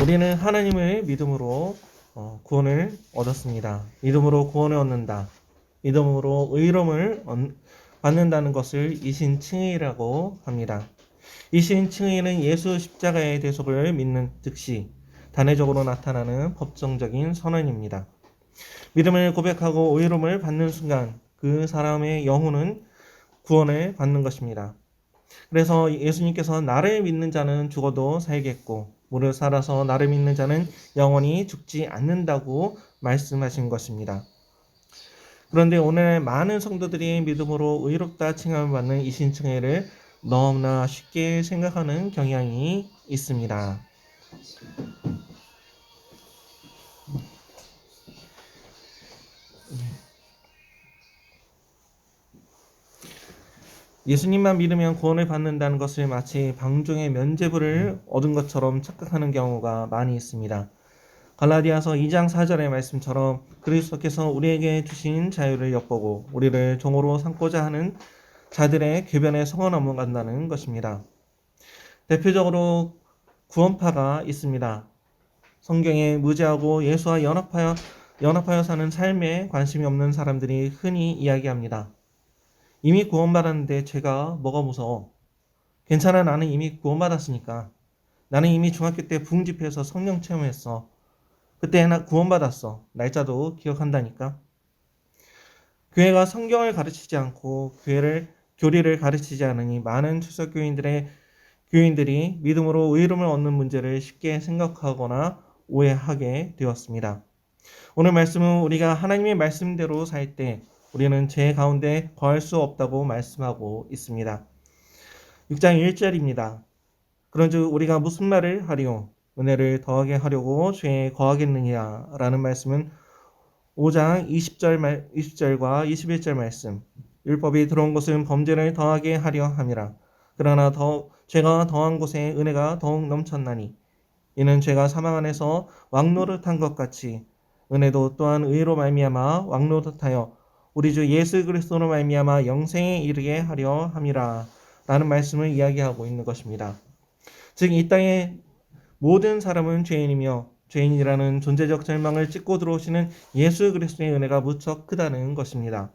우리는 하나님을 믿음으로 구원을 얻었습니다. 믿음으로 구원을 얻는다. 믿음으로 의로움을 받는다는 것을 이신칭의라고 합니다. 이신칭의는 예수 십자가의 대속을 믿는 즉시 단회적으로 나타나는 법정적인 선언입니다. 믿음을 고백하고 의로움을 받는 순간 그 사람의 영혼은 구원을 받는 것입니다. 그래서 예수님께서 나를 믿는 자는 죽어도 살겠고 무릇 살아서 나를 믿는 자는 영원히 죽지 않는다고 말씀하신 것입니다. 그런데 오늘 많은 성도들이 믿음으로 의롭다 칭함을 받는 이신칭의를 너무나 쉽게 생각하는 경향이 있습니다. 예수님만 믿으면 구원을 받는다는 것을 마치 방종의 면죄부를 얻은 것처럼 착각하는 경우가 많이 있습니다. 갈라디아서 2장 4절의 말씀처럼 그리스도께서 우리에게 주신 자유를 엿보고 우리를 종으로 삼고자 하는 자들의 궤변에 성어 넘어간다는 것입니다. 대표적으로 구원파가 있습니다. 성경에 무지하고 예수와 연합하여 사는 삶에 관심이 없는 사람들이 흔히 이야기합니다. 이미 구원받았는데 죄가 뭐가 무서워? 괜찮아, 나는 이미 구원받았으니까. 나는 이미 중학교 때 부흥집회에서 성령 체험했어. 그때 나 구원받았어. 날짜도 기억한다니까. 교회가 성경을 가르치지 않고 교리를 가르치지 않으니 많은 교인들이 믿음으로 의로움을 얻는 문제를 쉽게 생각하거나 오해하게 되었습니다. 오늘 말씀은 우리가 하나님의 말씀대로 살 때 우리는 죄 가운데 거할 수 없다고 말씀하고 있습니다. 6장 1절입니다. 그런즉 우리가 무슨 말을 하리요? 은혜를 더하게 하려고 죄에 거하겠느냐? 라는 말씀은 5장 20절과 21절 말씀. 율법이 들어온 것은 범죄를 더하게 하려 함이라. 그러나 죄가 더한 곳에 은혜가 더욱 넘쳤나니 이는 죄가 사망 안에서 왕노릇한 것 같이 은혜도 또한 의로 말미암아 왕노릇하여 우리 주 예수 그리스도로 말미암아 영생에 이르게 하려 함이라 라는 말씀을 이야기하고 있는 것입니다. 즉 이 땅의 모든 사람은 죄인이며 죄인이라는 존재적 절망을 찢고 들어오시는 예수 그리스도의 은혜가 무척 크다는 것입니다.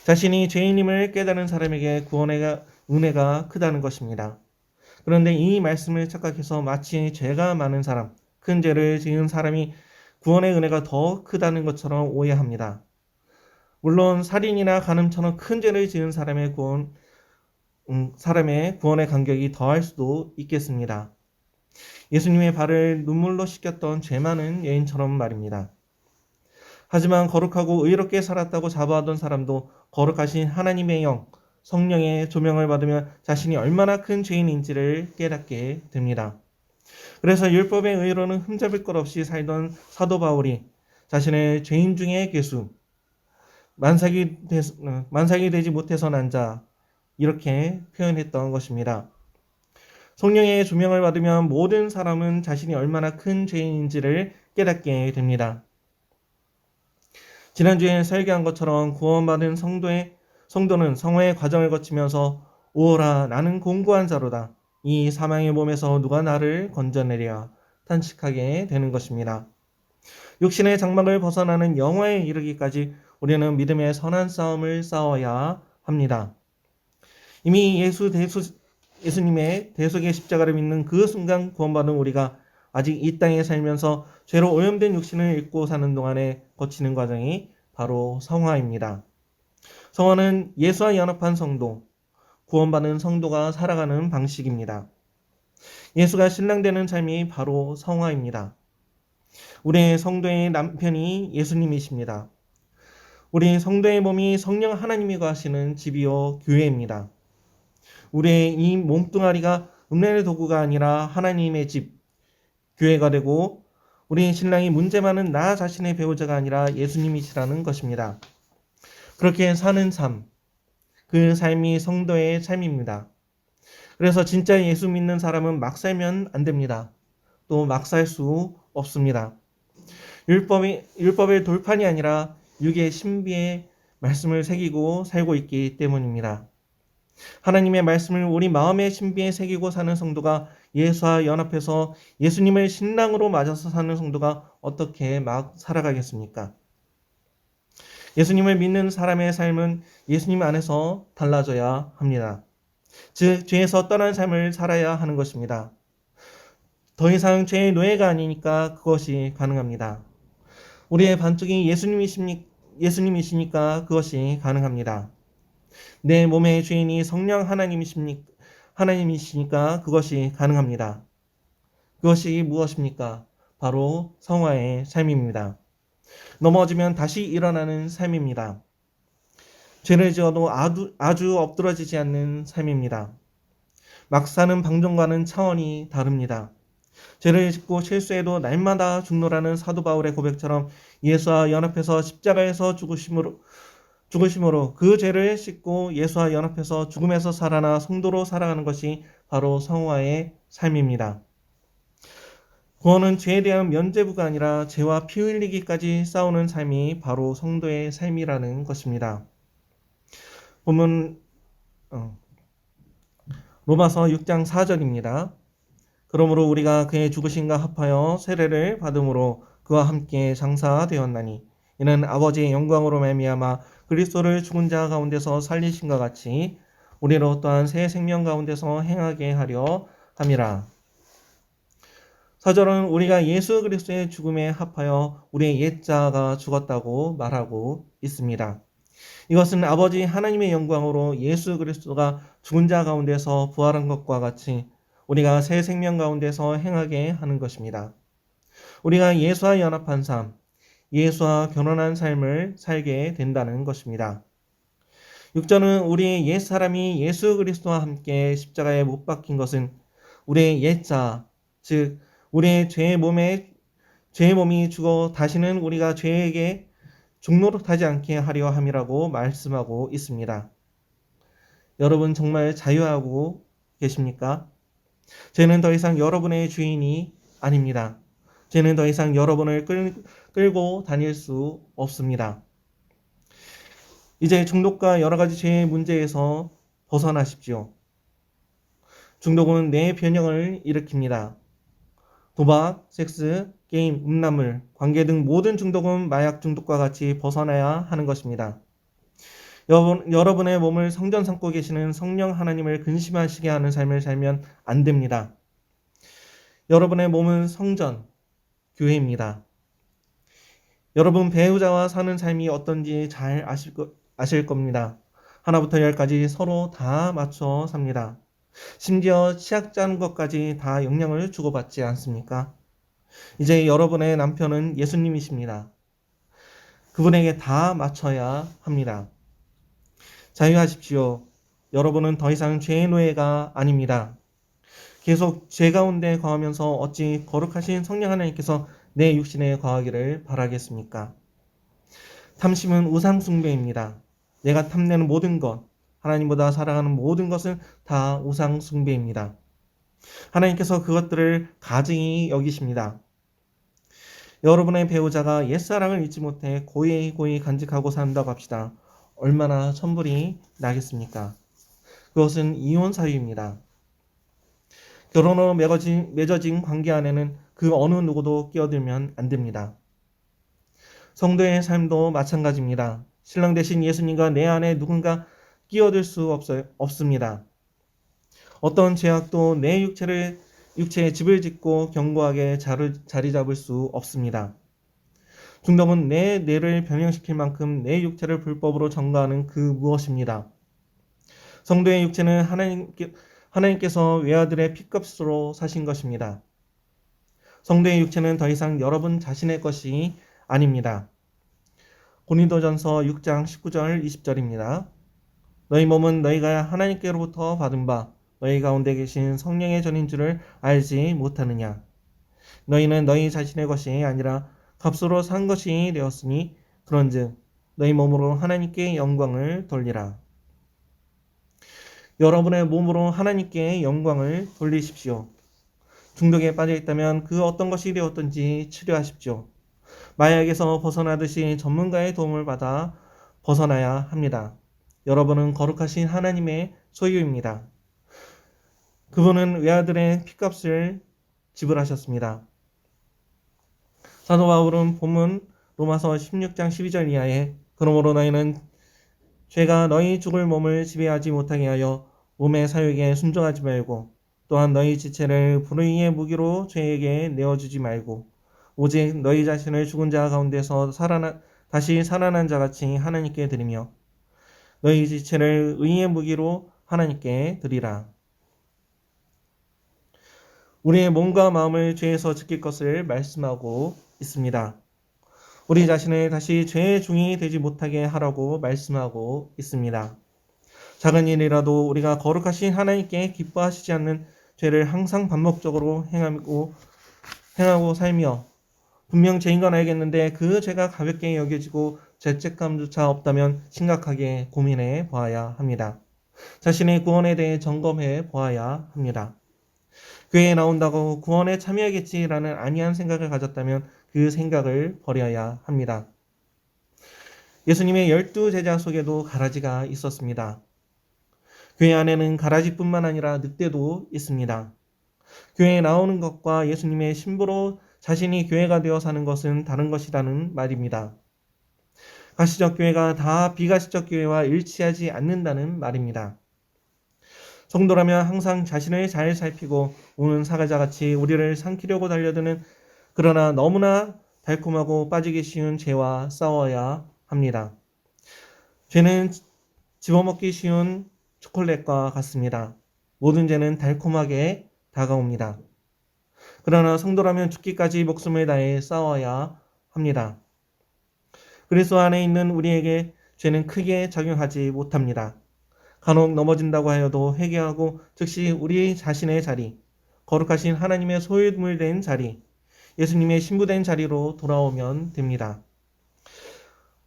자신이 죄인임을 깨달은 사람에게 구원의 은혜가 크다는 것입니다. 그런데 이 말씀을 착각해서 마치 죄가 많은 사람, 큰 죄를 지은 사람이 구원의 은혜가 더 크다는 것처럼 오해합니다. 물론 살인이나 간음처럼 큰 죄를 지은 사람의 구원의 간격이 더할 수도 있겠습니다. 예수님의 발을 눈물로 씻겼던 죄 많은 여인처럼 말입니다. 하지만 거룩하고 의롭게 살았다고 자부하던 사람도 거룩하신 하나님의 성령의 조명을 받으면 자신이 얼마나 큰 죄인인지를 깨닫게 됩니다. 그래서 율법의 의로는 흠잡을 것 없이 살던 사도 바울이 자신을 죄인 중에 괴수, 만삭이 되지 못해서 난 자, 이렇게 표현했던 것입니다. 성령의 조명을 받으면 모든 사람은 자신이 얼마나 큰 죄인인지를 깨닫게 됩니다. 지난주에 설교한 것처럼 구원받은 성도는 성화의 과정을 거치면서 오라 나는 공고한 자로다. 이 사망의 몸에서 누가 나를 건져내랴 탄식하게 되는 것입니다. 육신의 장막을 벗어나는 영화에 이르기까지 우리는 믿음의 선한 싸움을 싸워야 합니다. 이미 예수님의 대속의 십자가를 믿는 그 순간 구원받은 우리가 아직 이 땅에 살면서 죄로 오염된 육신을 입고 사는 동안에 거치는 과정이 바로 성화입니다. 성화는 예수와 연합한 성도, 구원받은 성도가 살아가는 방식입니다. 예수가 신랑되는 삶이 바로 성화입니다. 우리의 성도의 남편이 예수님이십니다. 우리 성도의 몸이 성령 하나님이 거하시는 집이요 교회입니다. 우리의 이 몸뚱아리가 음란의 도구가 아니라 하나님의 집, 교회가 되고 우리 신랑이 문제 많은 나 자신의 배우자가 아니라 예수님이시라는 것입니다. 그렇게 사는 삶, 그 삶이 성도의 삶입니다. 그래서 진짜 예수 믿는 사람은 막 살면 안 됩니다. 또 막 살 수 없습니다. 율법의 돌판이 아니라 육의 신비의 말씀을 새기고 살고 있기 때문입니다. 하나님의 말씀을 우리 마음의 신비에 새기고 사는 성도가 예수와 연합해서 예수님을 신랑으로 맞아서 사는 성도가 어떻게 막 살아가겠습니까? 예수님을 믿는 사람의 삶은 예수님 안에서 달라져야 합니다. 즉, 죄에서 떠난 삶을 살아야 하는 것입니다. 더 이상 죄의 노예가 아니니까 그것이 가능합니다. 우리의 반쪽이 예수님이시니까 그것이 가능합니다. 내 몸의 주인이 성령 하나님이시니까 그것이 가능합니다. 그것이 무엇입니까? 바로 성화의 삶입니다. 넘어지면 다시 일어나는 삶입니다. 죄를 지어도 아주 엎드러지지 않는 삶입니다. 막 사는 방종과는 차원이 다릅니다. 죄를 짓고 실수해도 날마다 죽노라는 사도 바울의 고백처럼 예수와 연합해서 십자가에서 죽으심으로 그 죄를 씻고 예수와 연합해서 죽음에서 살아나 성도로 살아가는 것이 바로 성화의 삶입니다. 구원은 죄에 대한 면죄부가 아니라 죄와 피 흘리기까지 싸우는 삶이 바로 성도의 삶이라는 것입니다. 보면 로마서 6장 4절입니다. 그러므로 우리가 그의 죽으심과 합하여 세례를 받음으로 그와 함께 장사되었나니 이는 아버지의 영광으로 말미암아 그리스도를 죽은 자 가운데서 살리심과 같이 우리로 또한 새 생명 가운데서 행하게 하려 함이라. 4절은 우리가 예수 그리스도의 죽음에 합하여 우리의 옛자가 죽었다고 말하고 있습니다. 이것은 아버지 하나님의 영광으로 예수 그리스도가 죽은 자 가운데서 부활한 것과 같이 우리가 새 생명 가운데서 행하게 하는 것입니다. 우리가 예수와 연합한 삶, 예수와 결혼한 삶을 살게 된다는 것입니다. 6절은 우리의 옛사람이 예수 그리스도와 함께 십자가에 못 박힌 것은 우리의 옛자, 즉 우리의 죄의 몸이 죽어 다시는 우리가 죄에게 죽노릇하지 않게 하려 함이라고 말씀하고 있습니다. 여러분 정말 자유하고 계십니까? 죄는 더 이상 여러분의 주인이 아닙니다. 죄는 더 이상 여러분을 끌고 다닐 수 없습니다. 이제 중독과 여러 가지 죄의 문제에서 벗어나십시오. 중독은 뇌의 변형을 일으킵니다. 도박, 섹스, 게임, 음란물, 관계 등 모든 중독은 마약 중독과 같이 벗어나야 하는 것입니다. 여러분의 몸을 성전 삼고 계시는 성령 하나님을 근심하시게 하는 삶을 살면 안 됩니다. 여러분의 몸은 성전, 교회입니다. 여러분 배우자와 사는 삶이 어떤지 잘 아실 겁니다. 하나부터 열까지 서로 다 맞춰 삽니다. 심지어 치약 짜는 것까지 다 영향을 주고받지 않습니까? 이제 여러분의 남편은 예수님이십니다. 그분에게 다 맞춰야 합니다. 자유하십시오. 여러분은 더 이상 죄의 노예가 아닙니다. 계속 죄 가운데 거하면서 어찌 거룩하신 성령 하나님께서 내 육신에 거하기를 바라겠습니까? 탐심은 우상 숭배입니다. 내가 탐내는 모든 것, 하나님보다 살아가는 모든 것은 다 우상 숭배입니다. 하나님께서 그것들을 가증히 여기십니다. 여러분의 배우자가 옛사랑을 잊지 못해 고이 간직하고 산다고 합시다. 얼마나 천불이 나겠습니까? 그것은 이혼 사유입니다. 결혼으로 맺어진 관계 안에는 그 어느 누구도 끼어들면 안 됩니다. 성도의 삶도 마찬가지입니다. 신랑 대신 예수님과 내 안에 누군가 끼어들 수 없습니다. 어떤 죄악도 내 육체에 집을 짓고 견고하게 자리 잡을 수 없습니다. 중독은 내 뇌를 변형시킬 만큼 내 육체를 불법으로 점거하는 그 무엇입니다. 성도의 육체는 하나님께서 외아들의 피값으로 사신 것입니다. 성도의 육체는 더 이상 여러분 자신의 것이 아닙니다. 고린도전서 6장 19절 20절입니다. 너희 몸은 너희가 하나님께로부터 받은 바 너희 가운데 계신 성령의 전인 줄을 알지 못하느냐. 너희는 너희 자신의 것이 아니라 값으로 산 것이 되었으니 그런즉 너희 몸으로 하나님께 영광을 돌리라. 여러분의 몸으로 하나님께 영광을 돌리십시오. 중독에 빠져 있다면 그 어떤 것이 되었든지 치료하십시오. 마약에서 벗어나듯이 전문가의 도움을 받아 벗어나야 합니다. 여러분은 거룩하신 하나님의 소유입니다. 그분은 외아들의 핏값을 지불하셨습니다. 사도 바울은 본문 로마서 16장 12절 이하에 그러므로 너희는 죄가 너희 죽을 몸을 지배하지 못하게 하여 몸의 사욕에 순종하지 말고 또한 너희 지체를 불의의 무기로 죄에게 내어주지 말고 오직 너희 자신을 죽은 자 가운데서 다시 살아난 자같이 하나님께 드리며 너희 지체를 의의 무기로 하나님께 드리라. 우리의 몸과 마음을 죄에서 지킬 것을 말씀하고 있습니다. 우리 자신을 다시 죄의 종이 되지 못하게 하라고 말씀하고 있습니다. 작은 일이라도 우리가 거룩하신 하나님께 기뻐하시지 않는 죄를 항상 반복적으로 행하고 살며 분명 죄인 건 알겠는데 그 죄가 가볍게 여겨지고 죄책감조차 없다면 심각하게 고민해 보아야 합니다. 자신의 구원에 대해 점검해 보아야 합니다. 교회에 나온다고 구원에 참여하겠지라는 안이한 생각을 가졌다면 그 생각을 버려야 합니다. 예수님의 12제자 속에도 가라지가 있었습니다. 교회 안에는 가라지뿐만 아니라 늑대도 있습니다. 교회에 나오는 것과 예수님의 신부로 자신이 교회가 되어 사는 것은 다른 것이라는 말입니다. 가시적 교회가 다 비가시적 교회와 일치하지 않는다는 말입니다. 성도라면 항상 자신을 잘 살피고 우는 사과자같이 우리를 삼키려고 달려드는 그러나 너무나 달콤하고 빠지기 쉬운 죄와 싸워야 합니다. 죄는 집어먹기 쉬운 초콜릿과 같습니다. 모든 죄는 달콤하게 다가옵니다. 그러나 성도라면 죽기까지 목숨을 다해 싸워야 합니다. 그리스도 안에 있는 우리에게 죄는 크게 작용하지 못합니다. 간혹 넘어진다고 하여도 회개하고 즉시 우리 자신의 자리, 거룩하신 하나님의 소유물 된 자리, 예수님의 신부된 자리로 돌아오면 됩니다.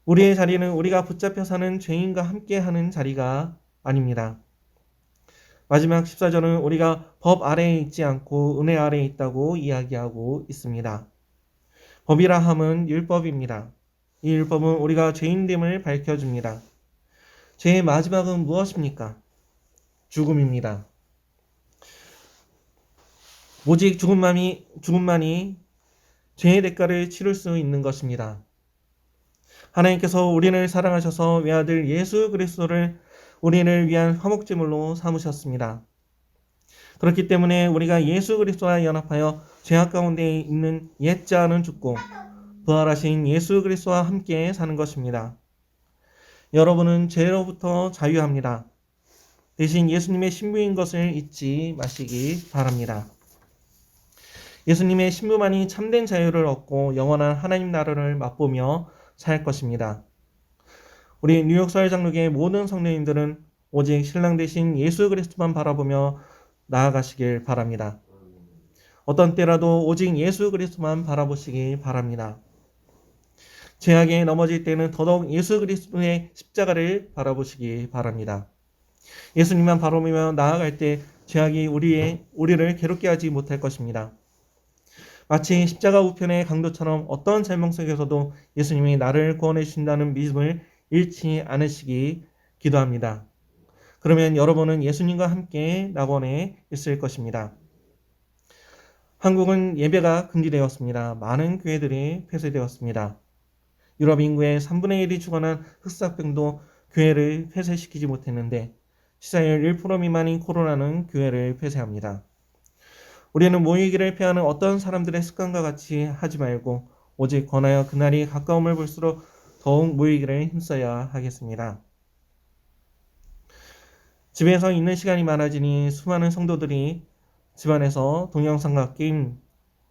우리의 자리는 우리가 붙잡혀 사는 죄인과 함께하는 자리가 아닙니다. 마지막 14절은 우리가 법 아래에 있지 않고 은혜 아래에 있다고 이야기하고 있습니다. 법이라 함은 율법입니다. 이 율법은 우리가 죄인됨을 밝혀줍니다. 죄의 마지막은 무엇입니까? 죽음입니다. 오직 죽음만이 죄의 대가를 치를 수 있는 것입니다. 하나님께서 우리를 사랑하셔서 외아들 예수 그리스도를 우리를 위한 화목제물로 삼으셨습니다. 그렇기 때문에 우리가 예수 그리스도와 연합하여 죄악 가운데 있는 옛 자는 죽고 부활하신 예수 그리스도와 함께 사는 것입니다. 여러분은 죄로부터 자유합니다. 대신 예수님의 신부인 것을 잊지 마시기 바랍니다. 예수님의 신부만이 참된 자유를 얻고 영원한 하나님 나라를 맛보며 살 것입니다. 우리 뉴욕 서울장로교의 모든 성도님들은 오직 신랑 되신 예수 그리스도만 바라보며 나아가시길 바랍니다. 어떤 때라도 오직 예수 그리스도만 바라보시기 바랍니다. 죄악에 넘어질 때는 더더욱 예수 그리스도의 십자가를 바라보시기 바랍니다. 예수님만 바라보며 나아갈 때 죄악이 우리를 괴롭게 하지 못할 것입니다. 마치 십자가 우편의 강도처럼 어떤 절망 속에서도 예수님이 나를 구원해 주신다는 믿음을 잃지 않으시기 기도합니다. 그러면 여러분은 예수님과 함께 낙원에 있을 것입니다. 한국은 예배가 금지되었습니다. 많은 교회들이 폐쇄되었습니다. 유럽 인구의 3분의 1이 죽어난 흑사병도 교회를 폐쇄시키지 못했는데 시사율 1% 미만인 코로나는 교회를 폐쇄합니다. 우리는 모이기를 피하는 어떤 사람들의 습관과 같이 하지 말고 오직 권하여 그날이 가까움을 볼수록 더욱 모이기를 힘써야 하겠습니다. 집에서 있는 시간이 많아지니 수많은 성도들이 집안에서 동영상과 게임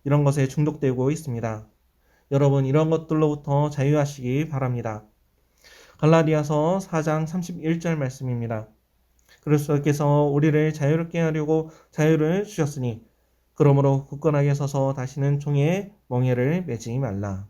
이런 것에 중독되고 있습니다. 여러분 이런 것들로부터 자유하시기 바랍니다. 갈라디아서 4장 31절 말씀입니다. 그리스도께서 우리를 자유롭게 하려고 자유를 주셨으니 그러므로 굳건하게 서서 다시는 종의 멍에를 매지 말라.